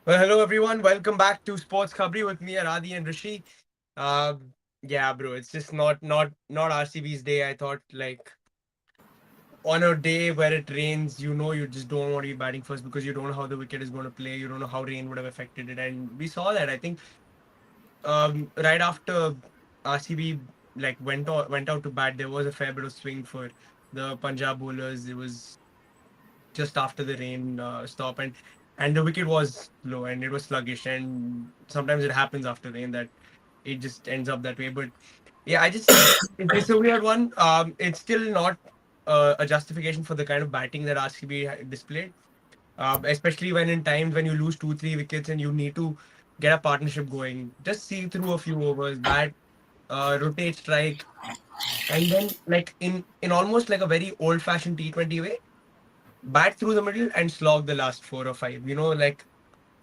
Well, hello everyone. Welcome back to Sports Khabri with me, Aradi and Rishi. Yeah, bro, it's just not RCB's day. I thought like on a day where it rains, you just don't want to be batting first because you don't know how the wicket is going to play. You don't know how rain would have affected it, and we saw that. I think right after RCB like went out to bat, there was a fair bit of swing for the Punjab bowlers. It was just after the rain stop and the wicket was low and it was sluggish and sometimes it happens after rain that it just ends up that way. But yeah, it's a weird one. It's still not a justification for the kind of batting that RCB displayed, especially when in times when you lose 2 3 wickets and you need to get a partnership going. Just see through a few overs, bat, rotate, strike, and then like in almost like a very old fashioned T20 way, bat through the middle and slog the last 4 or 5. Like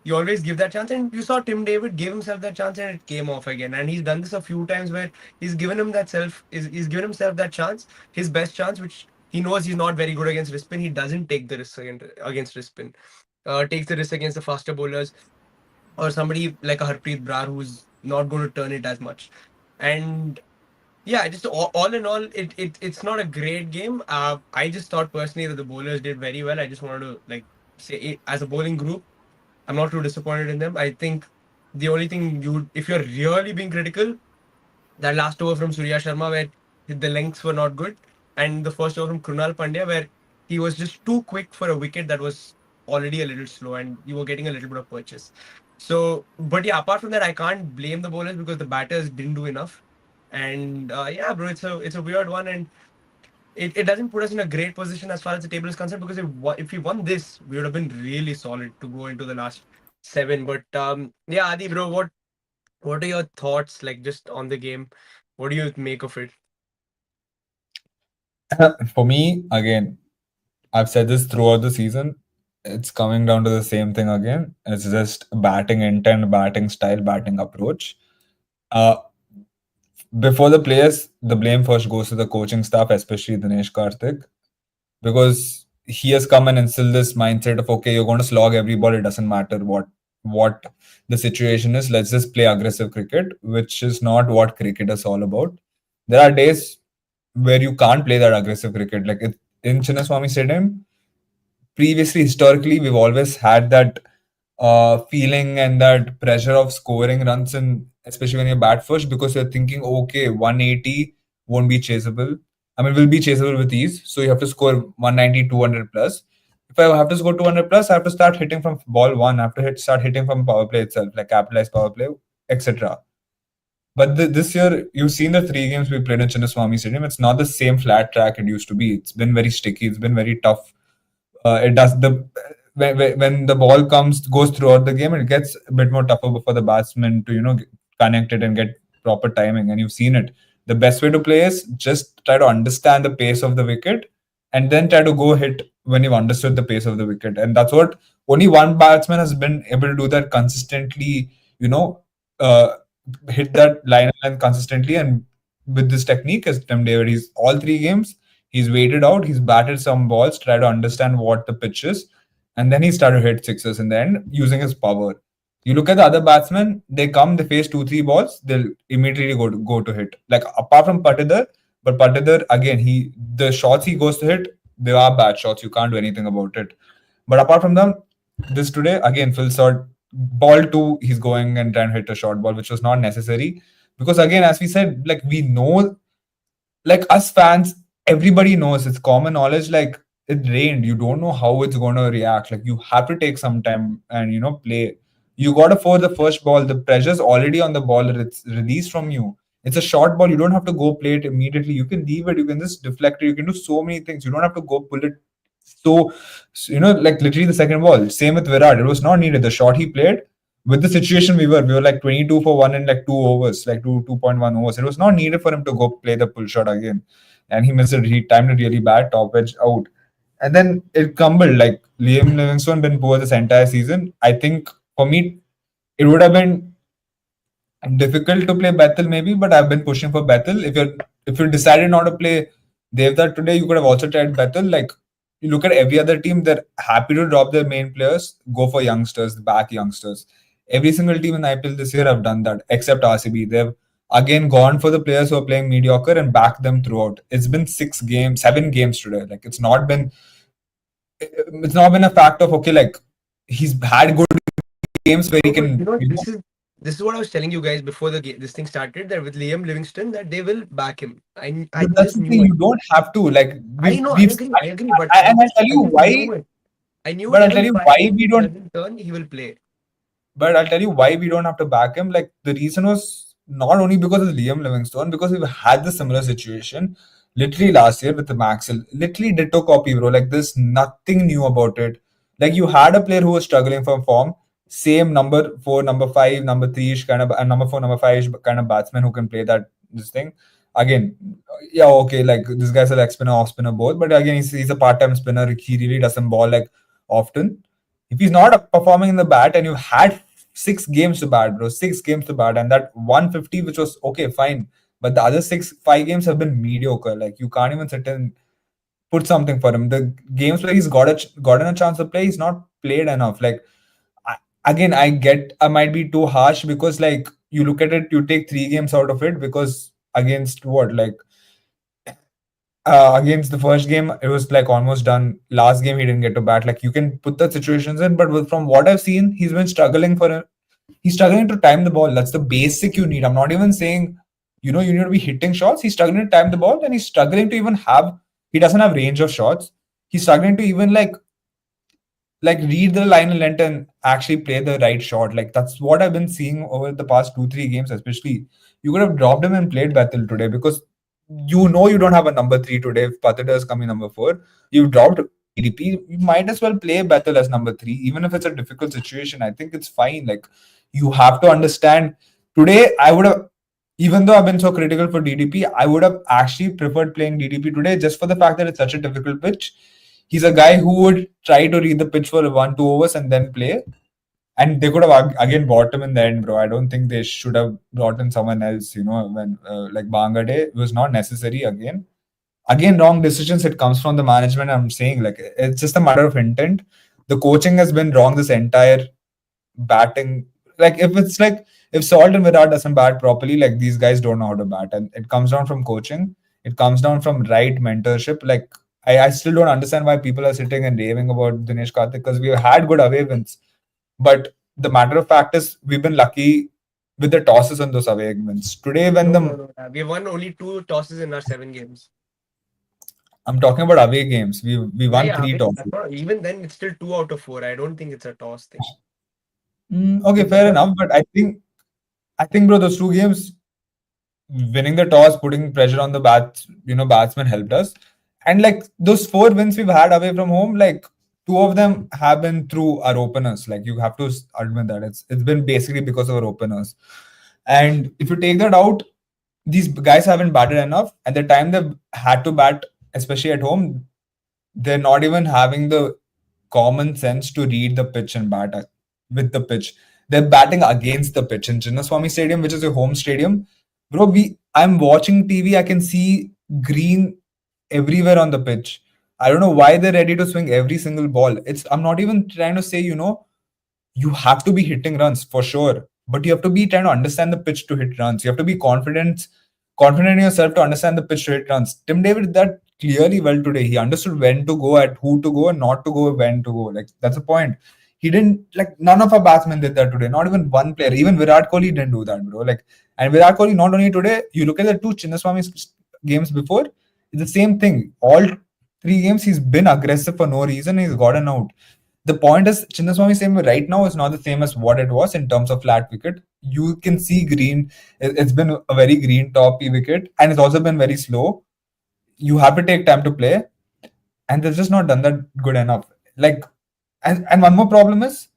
you always give that chance, and you saw Tim David give himself that chance, and it came off again. And he's done this a few times where he's given himself that chance, his best chance, which he knows he's not very good against wrist spin. He doesn't take the risk against wrist spin. Takes the risk against the faster bowlers or somebody like a Harpreet Brar who's not going to turn it as much. And yeah, just all in all, it's not a great game. I just thought personally that the bowlers did very well. I just wanted to like say as a bowling group, I'm not too disappointed in them. I think the only thing if you're really being critical, that last over from Surya Sharma where the lengths were not good, and the first over from Krunal Pandya where he was just too quick for a wicket that was already a little slow, and you were getting a little bit of purchase. So, but yeah, apart from that, I can't blame the bowlers because the batters didn't do enough. And yeah, bro, it's a weird one, and it doesn't put us in a great position as far as the table is concerned because if we won this, we would have been really solid to go into the last seven. But yeah, Adi, bro, what are your thoughts like just on the game? What do you make of it? For me, again, I've said this throughout the season. It's coming down to the same thing again. It's just batting intent, batting style, batting approach. Uh, Before the players, the blame first goes to the coaching staff, especially Dinesh Karthik, because he has come and instilled this mindset of okay, you're going to slog every ball. It doesn't matter what the situation is. Let's just play aggressive cricket, which is not what cricket is all about. There are days where you can't play that aggressive cricket. Like in Chinnaswamy Stadium, previously, historically, we've always had that feeling and that pressure of scoring runs, and especially when you bat first, because you're thinking, okay, 180 won't be chaseable. I mean, will be chaseable with ease. So you have to score 190, 200 plus. If I have to score 200 plus, I have to start hitting from ball one. I have to start hitting from power play itself, like capitalized power play, etc. But this year, you've seen the 3 games we played in Chinnaswamy Stadium. It's not the same flat track it used to be. It's been very sticky. It's been very tough. It does the when the ball goes throughout the game, it gets a bit more tougher for the batsman to connect it and get proper timing. And you've seen it. The best way to play is just try to understand the pace of the wicket and then try to go hit when you've understood the pace of the wicket. And that's what only one batsman has been able to do that consistently. You know, uh, hit that line and consistently. And with this technique, is Tim David. He's all 3 games. He's waited out. He's batted some balls, try to understand what the pitch is, and then he started to hit sixes in the end using his power. You look at the other batsmen; they come, they face 2 3 balls, they'll immediately go to hit. Like apart from Patidar, but Patidar again, the shots he goes to hit, they are bad shots. You can't do anything about it. But apart from them, this today again, Phil shot ball two, he's going and trying to hit a short ball, which was not necessary because again, as we said, like we know, like us fans, everybody knows it's common knowledge. Like it rained, you don't know how it's going to react. Like you have to take some time and play. You got to for the first ball, the pressure's already on the ball, it's released from you. It's a short ball, you don't have to go play it immediately. You can leave it, you can just deflect it, you can do so many things. You don't have to go pull it. So like literally the second ball, same with Virat. It was not needed. The shot he played, with the situation we were like 22 for one in like 2 overs, like 2.1 overs. It was not needed for him to go play the pull shot again. And he missed it. He timed it really bad, top edge out. And then it crumbled. Like Liam Livingstone been poor this entire season. I think for me, it would have been difficult to play Bethel maybe, but I've been pushing for Bethel. If you decided not to play Devdutt today, you could have also tried Bethel. Like You look at every other team, they're happy to drop their main players, go for youngsters, back youngsters. Every single team in IPL this year have done that, except RCB. They've again gone for the players who are playing mediocre and backed them throughout. It's been 6 games, 7 games today. Like it's not been a fact of okay, like he's had good games where he No, but can, this is what I was telling you guys before this thing started, that with Liam Livingston that they will back him. I but that's just the knew thing, it. you don't have to. Like I know, I agree, but and I'll tell I you just why. knew it. I knew But it. I'll Even tell if you I why think we he don't. doesn't turn, he will play. But I'll tell you why we don't have to back him. Like the reason was not only because of Liam Livingstone, because we've had the similar situation literally last year with the Maxwell. Literally ditto copy, bro. Like there's nothing new about it. Like you had a player who was struggling for form, same number four, number five, number three ish kind of, and number four, number five ish kind of batsman who can play that this thing. Again, yeah, okay, like this guy's a leg spinner, off spinner, both. But again, he's a part-time spinner. He really doesn't ball like often. If he's not performing in the bat and you had 6 games to bat, bro. 6 games to bat, and that 150, which was okay, fine. But the other 5 games have been mediocre. Like you can't even sit and put something for him. The games where he's gotten a chance to play, he's not played enough. Like I, again, I get I might be too harsh because like you look at it, you take 3 games out of it because against what like against the first game, it was like almost done. Last game, he didn't get to bat. Like you can put the situations in, but from what I've seen, he's been struggling he's struggling to time the ball. That's the basic you need. I'm not even saying, you need to be hitting shots. He's struggling to time the ball, and he's struggling to even have. He doesn't have range of shots. He's struggling to even like read the line and length and actually play the right shot. Like that's what I've been seeing over the past 2 3 games, especially. You could have dropped him and played Bethel today because you don't have a number three today. If Patida is coming number four, you dropped DDP. You might as well play Bethel as number three, even if it's a difficult situation. I think it's fine. Like you have to understand. Today, I would have, even though I've been so critical for DDP, I would have actually preferred playing DDP today just for the fact that it's such a difficult pitch. He's a guy who would try to read the pitch for 1 2 overs and then play. And they could have again bought him in the end, bro. I don't think they should have brought in someone else. When like Bangade, it was not necessary. Again, wrong decisions. It comes from the management. I'm saying like it's just a matter of intent. The coaching has been wrong this entire batting. Like if Salt and Virat doesn't bat properly, like these guys don't know how to bat, and it comes down from coaching. It comes down from right mentorship. Like I still don't understand why people are sitting and raving about Dinesh Karthik because we've had good away wins, but the matter of fact is we've been lucky with the tosses on those away wins. Today, when No, no, the no. We won only 2 tosses in our 7 games. I'm talking about away games, we Yeah, won yeah. I three mean, tosses. even then, it's still 2 out of 4. I don't think it's a toss thing. Okay, It's fair just enough. But I think, bro, those 2 games, winning the toss, putting pressure on the batsmen helped us. And like those 4 wins we've had away from home, like 2 of them have been through our openers. Like you have to admit that it's been basically because of our openers. And if you take that out, these guys haven't batted enough. At the time they've had to bat, especially at home, they're not even having the common sense to read the pitch and bat with the pitch. They're batting against the pitch in Chinnaswamy Stadium, which is a home stadium. Bro, I'm watching TV. I can see green everywhere on the pitch. I don't know why they're ready to swing every single ball. I'm not even trying to say, you have to be hitting runs for sure, but you have to be trying to understand the pitch to hit runs. You have to be confident in yourself to understand the pitch to hit runs. Tim David did that clearly well today. He understood when to go, at who to go, and not to go, when to go. Like that's the point. He didn't, like, none of our batsmen did that today. Not even one player. Even Virat Kohli didn't do that, bro. Like, and Virat Kohli not only today. You look at the two Chinnaswamy games before, it's the same thing. All 3 games he's been aggressive for no reason. He's gotten out. The point is, Chinnaswamy same right now is not the same as what it was in terms of flat wicket. You can see green. It's been a very green toppy wicket, and it's also been very slow. You have to take time to play, and they've just not done that good enough. Like, and one more problem is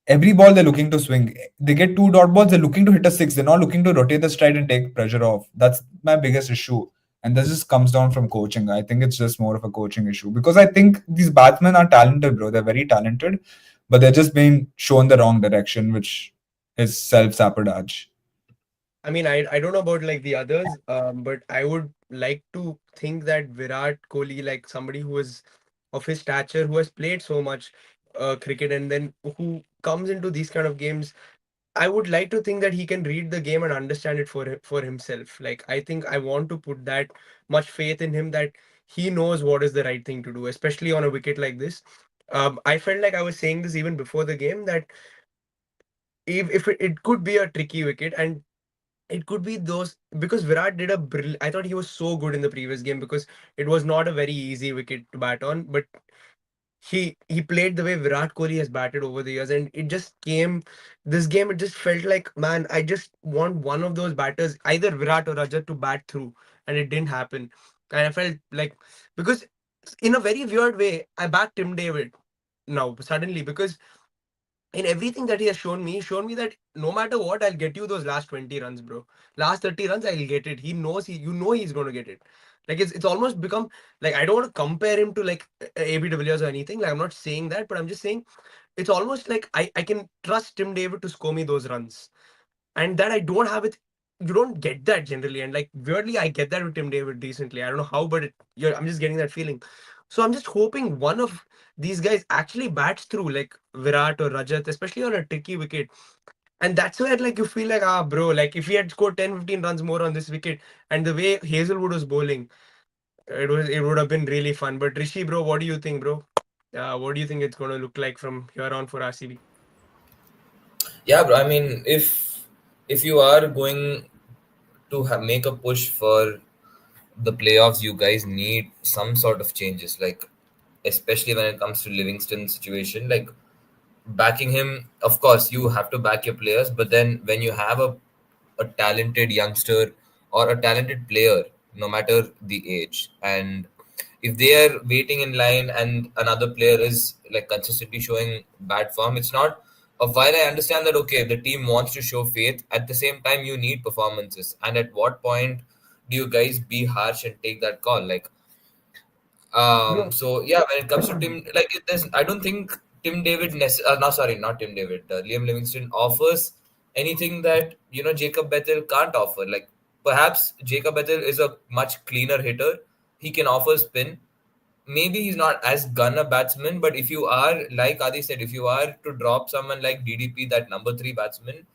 every ball they're looking to swing. They get 2 dot balls, they're looking to hit a six. They're not looking to rotate the stride and take pressure off. That's my biggest issue. And this just comes down from coaching. I think it's just more of a coaching issue because I think these batsmen are talented, bro. They're very talented, but they're just being shown the wrong direction, which is self sabotage. I mean, I don't know about like the others, but I would like to think that Virat Kohli, like somebody who is of his stature, who has played so much cricket, and then who comes into these kind of games. I would like to think that he can read the game and understand it for himself. Like, I think I want to put that much faith in him that he knows what is the right thing to do, especially on a wicket like this. I felt like I was saying this even before the game, that if it could be a tricky wicket, and it could be those, because Virat did I thought he was so good in the previous game, because it was not a very easy wicket to bat on, but he played the way Virat Kohli has batted over the years, and it just came this game. It just felt like, man, I just want one of those batters, either Virat or Rajat, to bat through, and it didn't happen. And I felt like, because in a very weird way, I backed Tim David now suddenly, because in everything that he has shown me that no matter what, I'll get you those last 20 runs, bro. Last 30 runs, I'll get it. He knows you know he's going to get it. Like, it's almost become like, I don't want to compare him to like AB de Villiers or anything. Like, I'm not saying that, but I'm just saying it's almost like I can trust Tim David to score me those runs, and that I don't have it. You don't get that generally, and like weirdly, I get that with Tim David decently. I don't know how, but I'm just getting that feeling. So I'm just hoping one of these guys actually bats through, like Virat or Rajat, especially on a tricky wicket. And that's where like you feel like, ah, bro, like if he had scored 10-15 runs more on this wicket, and the way Hazelwood was bowling, it would have been really fun. But Rishi, bro, what do you think, bro? What do you think it's going to look like from here on for RCB? Yeah, bro. I mean, if you are going to make a push for the playoffs, you guys need some sort of changes. Like, especially when it comes to Livingston's situation, like backing him. Of course, you have to back your players, but then when you have a talented youngster or a talented player, no matter the age, and if they are waiting in line and another player is like consistently showing bad form, it's not. While I understand that, okay, the team wants to show faith, at the same time you need performances. And at what point do you guys be harsh and take that call? Like, Bro, so yeah, when it comes to Tim, like there's, I don't think Tim David, no, sorry, not Tim David, Liam Livingston offers anything that Jacob Bethel can't offer. Like perhaps Jacob Bethel is a much cleaner hitter. He can offer spin. Maybe he's not as gun a batsman, but if you are, like Adi said, if you are to drop someone like DDP, that number three batsman,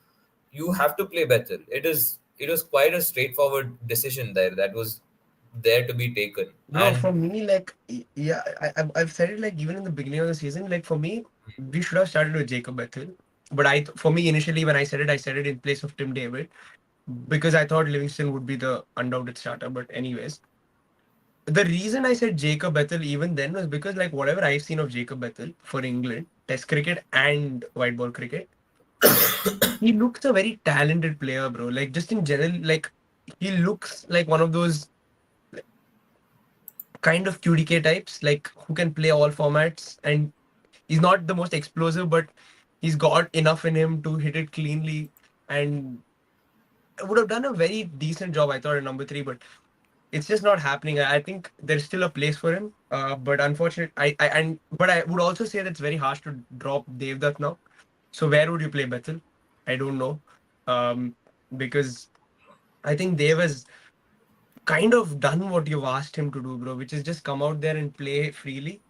you have to play Bethel. It was quite a straightforward decision there that was there to be taken. bro, And for me, like, yeah, I've said it like even in the beginning of the season. Like for me, we should have started with Jacob Bethel. But for me initially when I said it in place of Tim David, because I thought Livingston would be the undoubted starter. But anyways, the reason I said Jacob Bethel even then was because like whatever I've seen of Jacob Bethel for England, Test cricket and white ball cricket, he looks a very talented player, bro. Like just in general, like he looks like one of those kind of QDK types, like who can play all formats, and he's not the most explosive, but he's got enough in him to hit it cleanly, and would have done a very decent job, I thought, at number three. But it's just not happening. I think there's still a place for him, but unfortunately, but I would also say that it's very harsh to drop Devdutt now. So where would you play Bethel? I don't know, because I think Dev has kind of done what you've asked him to do, bro, which is just come out there and play freely,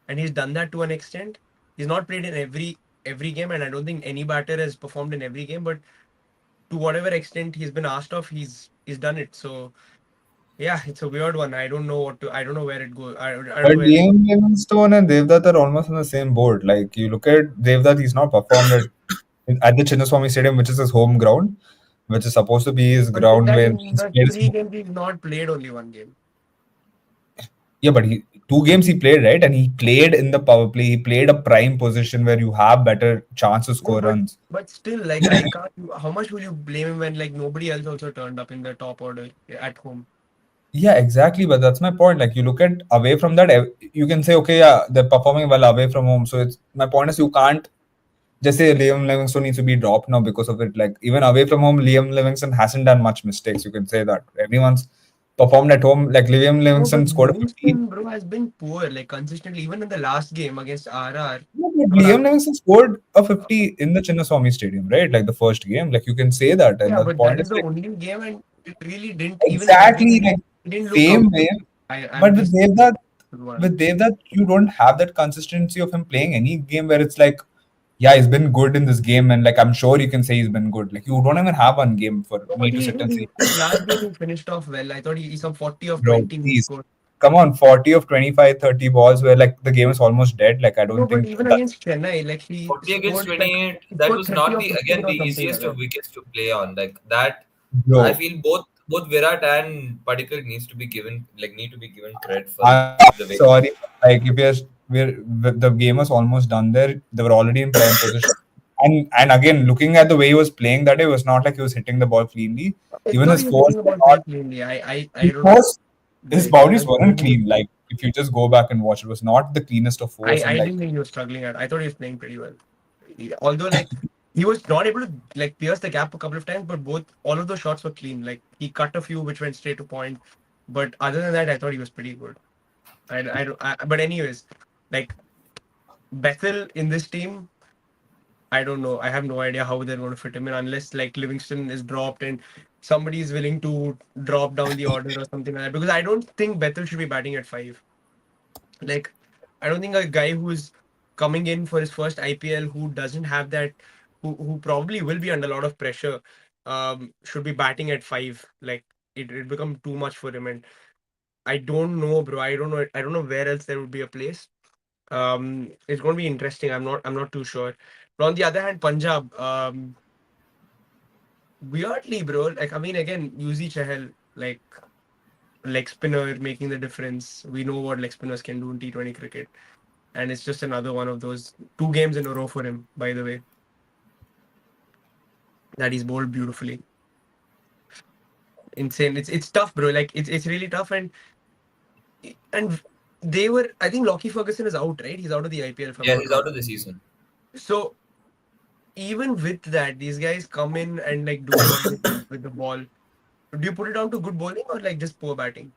and he's done that to an extent. He's not played in every game, and I don't think any batter has performed in every game, but to whatever extent he's been asked of, he's done it. So yeah, it's a weird one. I don't know where it goes. I don't know But where. Liam Livingstone and Devdutt are almost on the same boat. Like you look at Devdutt, he's not performed at the Chinnaswamy Stadium, which is his home ground, which is supposed to be his But in ground that, where in he's the played his. 3 games, he's not played only one game. Yeah, but he 2 games he played, right, and he played in the power play. He played a prime position where you have better chance to No, score runs. but still, like I can't. How much will you blame him when like nobody else also turned up in the top order at home? Yeah, exactly. But that's my point. Like you look at away from that, you can say, okay, yeah, they're performing well away from home. So it's my point is you can't just say Liam Livingston needs to be dropped now because of it. Like even away from home, Liam Livingston hasn't done much mistakes. You can say that everyone's performed at home. Like Liam No, but Livingston scored a 50. Livingston, bro, has been poor, like consistently, even in the last game against RR. No, but Or, Liam Livingston scored a 50 in the Chinnaswamy Stadium, right? Like the first game. Like you can say that. And yeah, the but point that is is the like only game, and it really didn't, even in every exactly game, like it didn't look same out. way. I'm But with just Devdutt, with Devdutt, you don't have that consistency of him playing any game where it's like, yeah, he's been good in this game, and like I'm sure you can say he's been good. Like you don't even have one game for No, me but to sit and see, his last game he finished off well. I thought he some 40 of bro, 20 he please. scored. Come on, 40 of 25, 30 balls where like the game is almost dead. Like I No, don't but think even that, against Chennai, like he 40 against scored like 28, he that scored was 30 not or the 15 again the or something like easiest of that. wickets to play on. Like that, I bro. feel both Virat and Padikkal needs to be given need to be given credit for I'm the way. sorry, like if the game was almost done there, they were already in prime position. And again, looking at the way he was playing that day, it was not like he was hitting the ball cleanly. I Even thought his he was fours hitting the were ball not. pretty cleanly. I His don't know. fours, his Like boundaries sometimes weren't clean. Like if you just go back and watch, it was not the cleanest of fours. And I like didn't think he was struggling at. I thought he was playing pretty well. Although like he was not able to like pierce the gap a couple of times, but all of those shots were clean. Like he cut a few which went straight to point. But other than that, I thought he was pretty good. But anyways, like Bethel in this team, I don't know. I have no idea how they're going to fit him in unless like Livingston is dropped and somebody is willing to drop down the order or something like that. Because I don't think Bethel should be batting at 5. Like, I don't think a guy who's coming in for his first IPL who doesn't have that, who probably will be under a lot of pressure, should be batting at 5. Like, it become too much for him. And I don't know, bro. I don't know. I don't know where else there would be a place. It's going to be interesting. I'm not too sure. But on the other hand, Punjab, weirdly, bro. Like, I mean, again, Yuzi Chahal, like leg spinner making the difference. We know what leg spinners can do in T20 cricket. And it's just another one of those 2 games in a row for him, by the way, that he's bowled beautifully. Insane. It's tough, bro. Like it's really tough, and they were. I think Lockie Ferguson is out, right? He's out of the IPL, if I'm Yeah, not he's out wrong. of the season. So even with that, these guys come in and like do a lot with the ball. Do you put it down to good bowling or like just poor batting?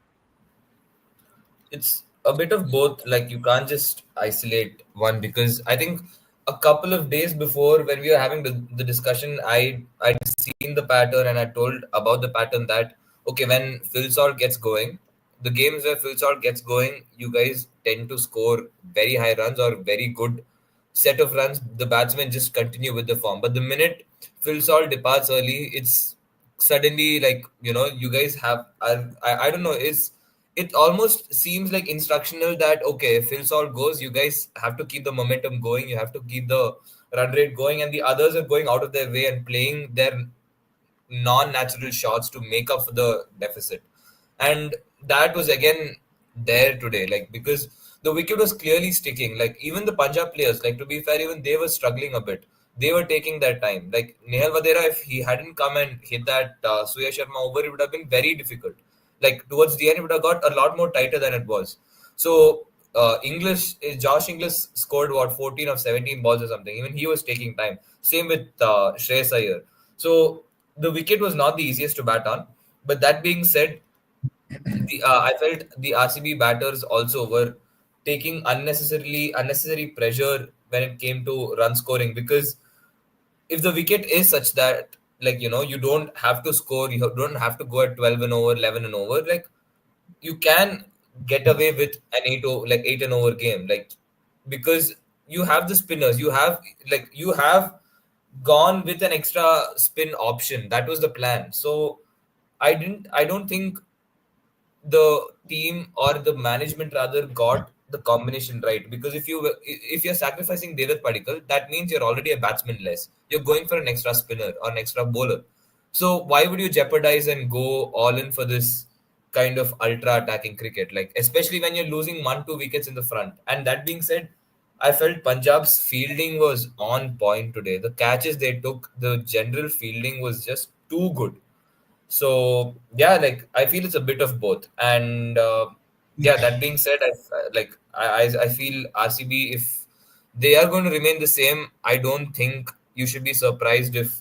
It's a bit of both. Like you can't just isolate one because I think a couple of days before when we were having the discussion, I'd seen the pattern and I told about the pattern that okay, when Phil Salt gets going, the games where Phil Salt gets going, you guys tend to score very high runs or very good set of runs. The batsmen just continue with the form. But the minute Phil Salt departs early, it's suddenly like you guys have I don't know, it almost seems like instructional that okay, if Phil Salt goes, you guys have to keep the momentum going, you have to keep the run rate going, and the others are going out of their way and playing their non-natural shots to make up for the deficit. And that was again there today, like because the wicket was clearly sticking. Like even the Punjab players, like to be fair, even they were struggling a bit. They were taking their time. Like Nehal Wadhera, if he hadn't come and hit that Surya Sharma over, it would have been very difficult. Like towards the end, it would have got a lot more tighter than it was. So Josh English scored what 14 of 17 balls or something. Even he was taking time. Same with Shreyas Iyer. So the wicket was not the easiest to bat on. But that being said, I felt the RCB batters also were taking unnecessary pressure when it came to run scoring, because if the wicket is such that you don't have to score, you don't have to go at 12 and over, 11 and over, like you can get away with an 8 and over game, like because you have the spinners, you have gone with an extra spin option. That was the plan. So I don't think the team or the management rather got the combination right, because if you're sacrificing David Padikkal, that means you're already a batsman less. You're going for an extra spinner or an extra bowler. So why would you jeopardize and go all in for this kind of ultra attacking cricket? Like especially when you're losing 1-2 wickets in the front. And that being said, I felt Punjab's fielding was on point today. The catches they took, the general fielding was just too good. So yeah, like I feel it's a bit of both. And yeah, that being said, I feel RCB, if they are going to remain the same, I don't think you should be surprised if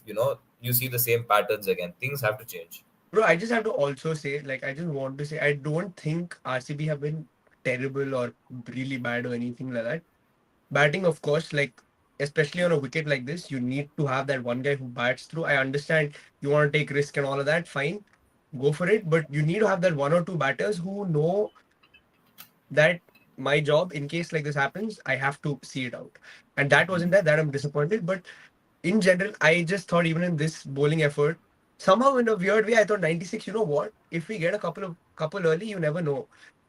you see the same patterns again. Things have to change. Bro, I just have to also say, like, I just want to say, I don't think RCB have been terrible or really bad or anything like that. Batting, of course, like, especially on a wicket like this, you need to have that one guy who bats through. I understand you want to take risk and all of that, fine, go for it. But you need to have that one or two batters who know that my job, in case like this happens, I have to see it out. And that wasn't that I'm disappointed. But in general, I just thought even in this bowling effort, somehow in a weird way, I thought 96, you know what? If we get a couple early, you never know.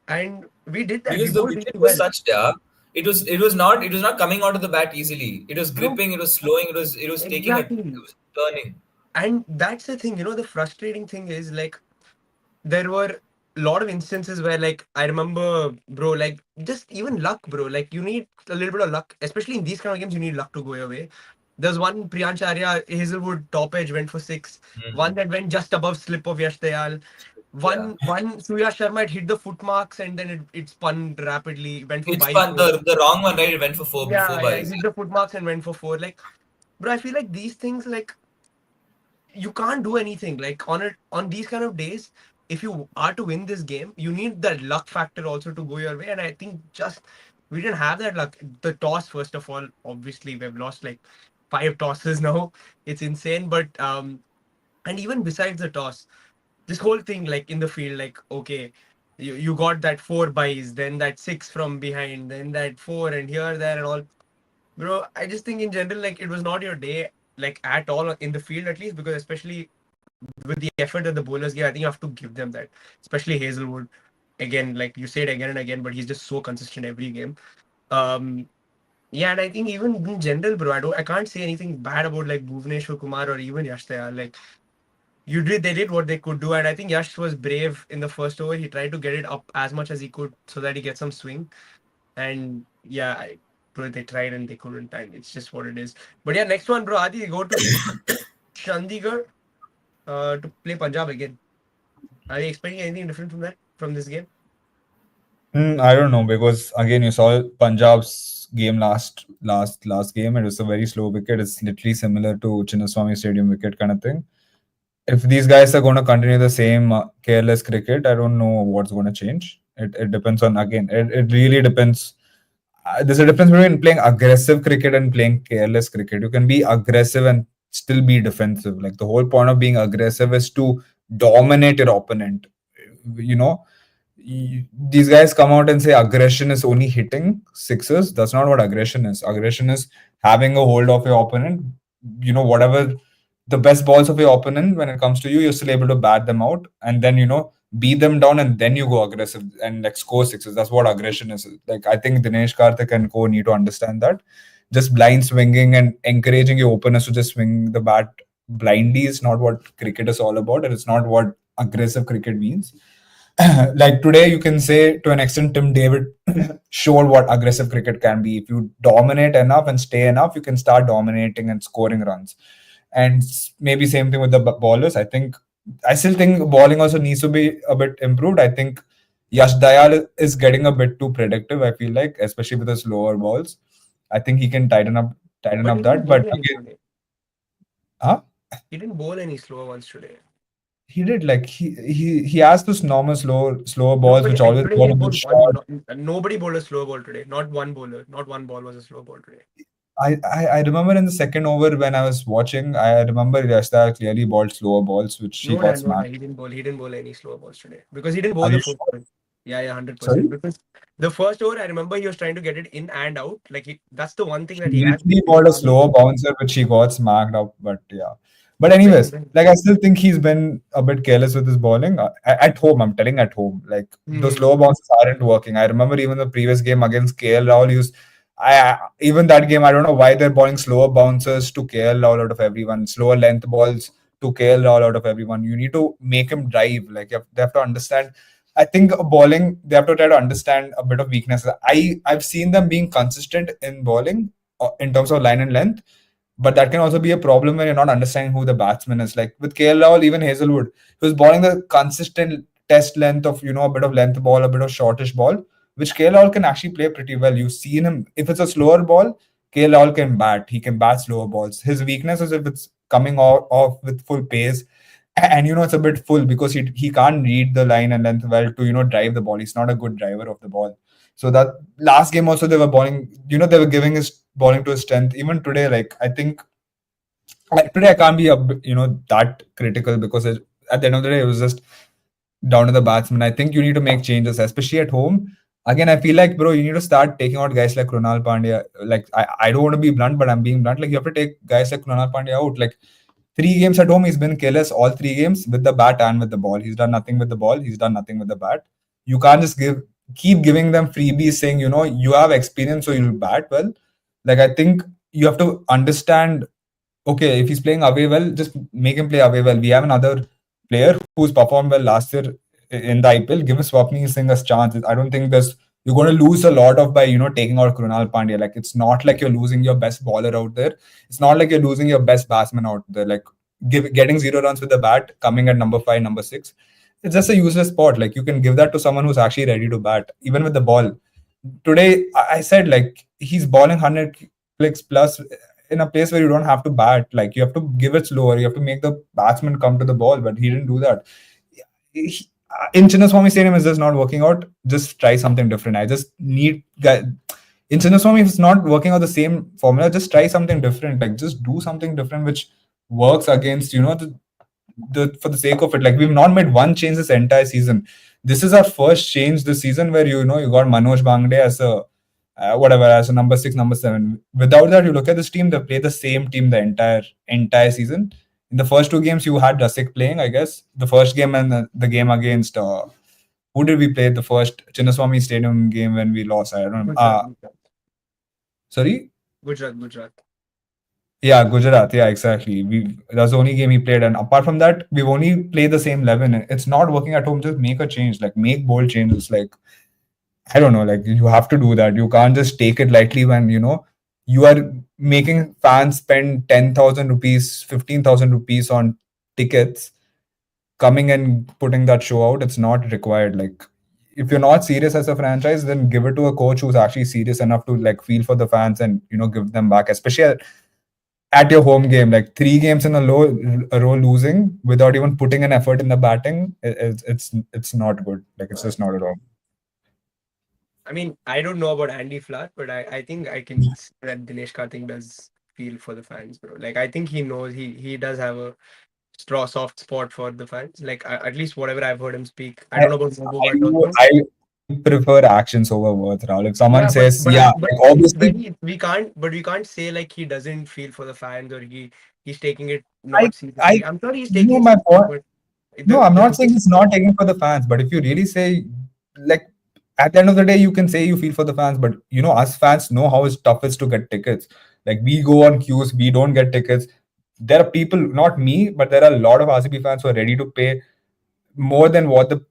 And we did that. We Because the bowled really wicket was well. such, yeah, it was not coming out of the bat easily. It was No, gripping, it was slowing, it was taking it exactly. was turning. And that's the thing, the frustrating thing is like there were a lot of instances where like I remember, bro, like just even luck, bro. Like you need a little bit of luck, especially in these kind of games. You need luck to go your way. There's one Priyancharya Hazelwood top edge went for six. One Mhm. that went just above slip of Yash Dayal. Yeah. One Surya Sharma had hit the foot marks and then it spun rapidly. Went for It's by fun. four. The wrong one, right? It went for four Yeah, he buys. hit the foot marks and went for four. Like, bro, I feel like these things like you can't do anything like on these kind of days. If you are to win this game, you need that luck factor also to go your way, and I think just we didn't have that luck. The toss, first of all, obviously we've lost like 5 tosses now. It's insane. But and even besides the toss, this whole thing like in the field, like okay, you got that 4 buys, then that 6 from behind, then that 4 and here there and all. Bro, I just think in general, like it was not your day, like at all in the field at least, because especially with the effort that the bowlers give, I think you have to give them that. Especially Hazelwood. Again, like you say it again and again, but he's just so consistent every game. Um, yeah, and I think even in general, bro, I can't say anything bad about like Bhuvneshwar Kumar or even Yash Dayal. Like they did what they could do, and I think Yash was brave in the first over. He tried to get it up as much as he could so that he gets some swing. And yeah, bro, they tried and they couldn't, and it's just what it is. But yeah, next one, bro, Adi, go to Chandigarh to play Punjab again. Are you expecting anything different from this game? I don't know, because again you saw Punjab's game last game. It was a very slow wicket. It's literally similar to Chinnaswamy Stadium wicket kind of thing. If these guys are going to continue the same careless cricket, I don't know what's going to change. It depends on, again, it really depends. There's a difference between playing aggressive cricket and playing careless cricket. You can be aggressive and still be defensive. Like the whole point of being aggressive is to dominate your opponent. You know, these guys come out and say aggression is only hitting sixes. That's not what aggression is. Aggression is having a hold of your opponent. Whatever the best balls of your opponent, when it comes to you, you're still able to bat them out and then beat them down, and then you go aggressive and like score sixes. That's what aggression is. Like I think Dinesh Karthik and co need to understand that. Just blind swinging and encouraging your opponents to just swing the bat blindly is not what cricket is all about, and it's not what aggressive cricket means. Like today, you can say to an extent, Tim David showed what aggressive cricket can be. If you dominate enough and stay enough, you can start dominating and scoring runs. And maybe same thing with the bowlers. I still think bowling also needs to be a bit improved. I think Yash Dayal is getting a bit too predictive, I feel like, especially with the slower balls. I think he can tighten But up he didn't that. But bowl any again, today. huh? He didn't bowl any slower ones today. He did, like he has those normal slower No, balls but which always today go he a bit bowled one. short. Nobody bowled a slow ball today. Not one bowler. Not one ball was a slow ball today. I remember in the second over when I was watching, I remember Yashda clearly balled slower balls, which he got No, smacked. he didn't bowl. He didn't bowl any slow balls today because he didn't bowl Are the you first sure? one. Yeah, 100%. Sorry? Because the first over, I remember he was trying to get it in and out. Like that's the one thing that He he has. literally balled a slower bouncer, which he got smacked up. But yeah. But When, anyways, when, like I still think he's been a bit careless with his bowling. At home, I'm telling at home. Like those hmm. slower bounces aren't working. I remember even the previous game against KL Rahul, even that game, I don't know why they're bowling slower bouncers to KL Rahul out of everyone, slower length balls to KL Rahul out of everyone. You need to make him drive. Like they have to understand. I think bowling, they have to try to understand a bit of weaknesses. I've seen them being consistent in bowling in terms of line and length, but that can also be a problem when you're not understanding who the batsman is. Like with KL Rahul, even Hazelwood, he was bowling the consistent test length of a bit of length ball, a bit of shortish ball, which KL Rahul can actually play pretty well. You've seen him, if it's a slower ball, KL Rahul can bat. He can bat slower balls. His weakness is if it's coming off with full pace, and it's a bit full because he can't read the line and length well to drive the ball. He's not a good driver of the ball. So that last game also they were bowling, they were giving his bowling to his strength. Even today, like I think, like today I can't be that critical because at the end of the day it was just down to the batsman. I think you need to make changes, especially at home. again, I feel like, bro, you need to start taking out guys like Krunal Pandya. Like, I don't want to be blunt, but I'm being blunt. Like, you have to take guys like Krunal Pandya out. Like, 3 games at home, he's been careless all 3 games with the bat and with the ball. He's done nothing with the ball. He's done nothing with the bat. You can't just keep giving them freebies saying, you have experience, so you'll bat well. Like, I think you have to understand, okay, if he's playing away well, just make him play away well. We have another player who's performed well last year in the IPL. Give Swapnil Singh a chance. I don't think you're going to lose a lot of by taking out Krunal Pandya. Like, it's not like you're losing your best bowler out there. It's not like you're losing your best batsman out there. Like, getting 0 runs with the bat, coming at number 5, number 6. It's just a useless spot. Like, you can give that to someone who's actually ready to bat, even with the ball. Today, I said, like, he's bowling 100 clicks plus in a place where you don't have to bat. Like, you have to give it slower. You have to make the batsman come to the ball, but he didn't do that. In Chinnaswamy Stadium, is just not working out. Just try something different. I just need in Chinnaswamy, if it's not working out the same formula, just try something different. Like, just do something different which works against for the sake of it. Like, we've not made one change this entire season. This is our first change this season where you got Manoj Bangde as a whatever, as a number 6, number 7. Without that, you look at this team, they play the same team the entire season. In the first 2 games, you had Rasik playing, I guess. The first game and the game against who did we play? The first Chinnaswamy Stadium game when we lost. I don't know. Sorry? Gujarat. Yeah, Gujarat. Yeah, exactly. That's the only game he played. And apart from that, we've only played the same 11. It's not working at home. Just make a change. Like, make bold changes. Like, I don't know. Like, you have to do that. You can't just take it lightly when, you are making fans spend 10,000 rupees, 15,000 rupees on tickets, coming and putting that show out. It's not required. Like, if you're not serious as a franchise, then give it to a coach who's actually serious enough to like feel for the fans and give them back, especially at your home game. Like, 3 games in a row losing without even putting an effort in the batting, it's not good. Like, it's just not at all. I mean, I don't know about Andy Flower, but I think I can say that Dinesh Karthik does feel for the fans, bro. Like, I think he knows he does have a soft spot for the fans. Like, at least whatever I've heard him speak. I don't know about Bobo, but also. I prefer actions over words, Rahul. If someone says, but like, obviously we can't say like he doesn't feel for the fans or he's taking it not seriously. I'm sure he's taking it seriously, no, I'm not saying he's not taking for the fans, but if you really say, like, at the end of the day, you can say you feel for the fans, but us fans know how tough it is to get tickets. Like, we go on queues, we don't get tickets. There are people, not me, but there are a lot of RCB fans who are ready to pay more than what the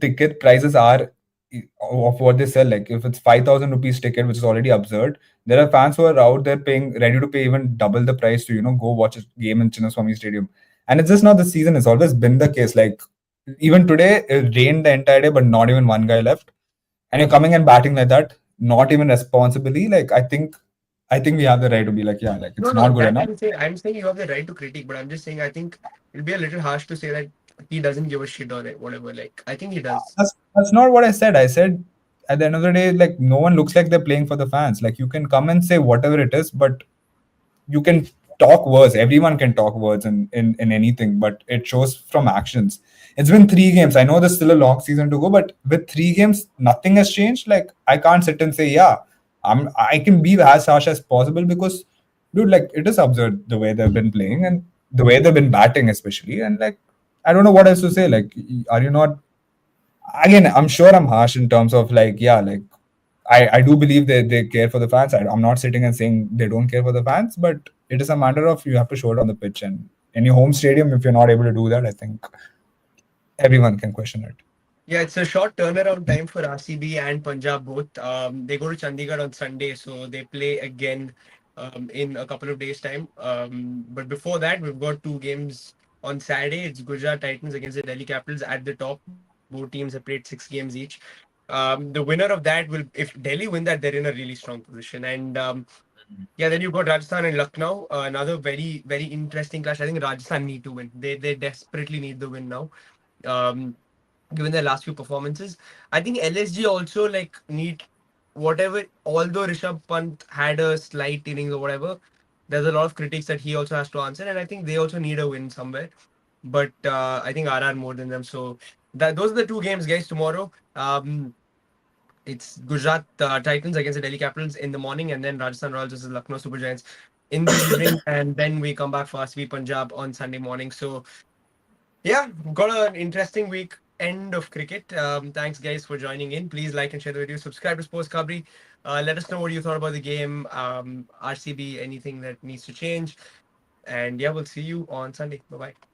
ticket prices are of what they sell. Like, if it's 5,000 rupees ticket, which is already absurd, there are fans who are out there ready to pay even double the price to go watch a game in Chinnaswamy Stadium. And it's just not the season. It's always been the case. Like, even today, it rained the entire day, but not even one guy left. And you're coming and batting like that, not even responsibly. Like, I think we have the right to be like, yeah, like, it's not good enough. I'm saying you have the right to critique, but I'm just saying I think it'll be a little harsh to say that he doesn't give a shit or whatever. Like, I think he does. That's not what I said. I said at the end of the day, like, no one looks like they're playing for the fans. Like, you can come and say whatever it is, but you can talk words. Everyone can talk words in anything, but it shows from actions. It's been 3 games. I know there's still a long season to go, but with 3 games, nothing has changed. Like, I can't sit and say, yeah, I can be as harsh as possible because, dude, like, it is absurd the way they've been playing and the way they've been batting, especially. And like, I don't know what else to say. Like, are you not? Again, I'm sure I'm harsh in terms of like, yeah, like, I do believe they care for the fans. I'm not sitting and saying they don't care for the fans, but it is a matter of you have to show it on the pitch. And in your home stadium, if you're not able to do that, I think everyone can question it. Yeah, it's a short turnaround time for RCB and Punjab both. They go to Chandigarh on Sunday, so they play again in a couple of days' time. But before that, we've got 2 games on Saturday. It's Gujarat Titans against the Delhi Capitals at the top. Both teams have played 6 games each. The winner of that will, if Delhi win that, they're in a really strong position. And then you've got Rajasthan and Lucknow, another very, very interesting clash. I think Rajasthan need to win. They desperately need the win now. Given their last few performances, I think LSG also like need whatever. Although Rishabh Pant had a slight innings or whatever, there's a lot of critics that he also has to answer, and I think they also need a win somewhere. But I think RR more than them. So those are the 2 games, guys. Tomorrow, it's Gujarat Titans against the Delhi Capitals in the morning, and then Rajasthan Royals versus Lucknow Super Giants in the evening, and then we come back for RCB Punjab on Sunday morning. So yeah, got an interesting week end of cricket. Thanks guys for joining in. Please like and share the video. Subscribe to Sports Kabri. Let us know what you thought about the game. RCB, anything that needs to change. And yeah, we'll see you on Sunday. Bye bye.